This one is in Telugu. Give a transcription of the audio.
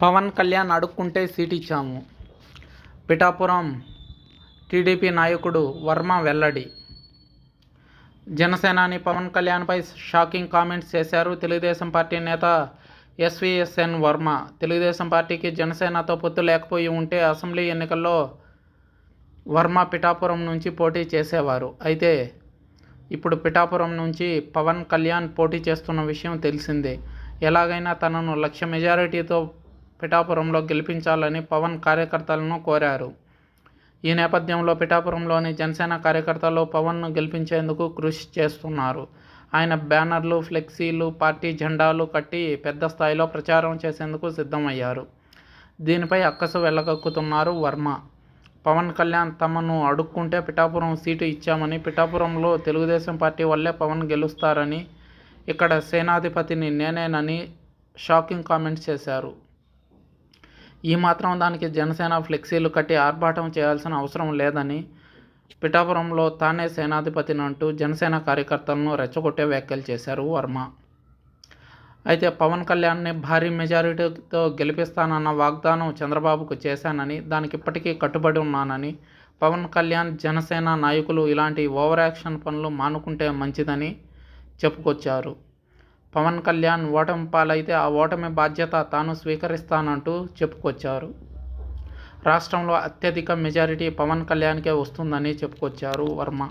పవన్ కళ్యాణ్ అడుక్కుంటే సీట్ ఇచ్చాము. పిఠాపురం టీడీపీ నాయకుడు వర్మ వెల్లడి. జనసేనాని పవన్ కళ్యాణ్పై షాకింగ్ కామెంట్స్ చేశారు తెలుగుదేశం పార్టీ నేత ఎస్వీఎస్ఎన్ వర్మ. తెలుగుదేశం పార్టీకి జనసేనతో పొత్తు లేకపోయి ఉంటే అసెంబ్లీ ఎన్నికల్లో వర్మ పిఠాపురం నుంచి పోటీ చేసేవారు. అయితే ఇప్పుడు పిఠాపురం నుంచి పవన్ కళ్యాణ్ పోటీ చేస్తున్న విషయం తెలిసిందే. ఎలాగైనా తనను లక్ష మెజారిటీతో పిఠాపురంలో గెలిపించాలని పవన్ కార్యకర్తలను కోరారు. ఈ నేపథ్యంలో పిఠాపురంలోని జనసేన కార్యకర్తలు పవన్ను గెలిపించేందుకు కృషి చేస్తున్నారు. ఆయన బ్యానర్లు, ఫ్లెక్సీలు, పార్టీ జెండాలు కట్టి పెద్ద స్థాయిలో ప్రచారం చేసేందుకు సిద్ధమయ్యారు. దీనిపై అక్కసు వెళ్లగక్కుతున్నారు వర్మ. పవన్ కళ్యాణ్ తమను అడుక్కుంటే పిఠాపురం సీటు ఇచ్చామని, పిఠాపురంలో తెలుగుదేశం పార్టీ వల్లే పవన్ గెలుస్తారని, ఇక్కడ సేనాధిపతిని నేనేనని షాకింగ్ కామెంట్స్ చేశారు. ఈ మాత్రం దానికి జనసేన ఫ్లెక్సీలు కట్టి ఆర్భాటం చేయాల్సిన అవసరం లేదని, పిఠాపురంలో తానే సేనాధిపతిని అంటూ జనసేన కార్యకర్తలను రెచ్చగొట్టే వ్యాఖ్యలు చేశారు వర్మ. అయితే పవన్ కళ్యాణ్ని భారీ మెజారిటీతో గెలిపిస్తానన్న వాగ్దానం చంద్రబాబుకు చేశానని, దానికి ఇప్పటికీ కట్టుబడి ఉన్నానని, పవన్ కళ్యాణ్, జనసేన నాయకులు ఇలాంటి ఓవర్ యాక్షన్ పనులు మానుకుంటే మంచిదని చెప్పుకొచ్చారు. పవన్ కళ్యాణ్ ఓటమి పాలైతే ఆ ఓటమి బాధ్యత తాను స్వీకరిస్తానంటూ చెప్పుకొచ్చారు. రాష్ట్రంలో అత్యధిక మెజారిటీ పవన్ కళ్యాణ్కే వస్తుందని చెప్పుకొచ్చారు వర్మ.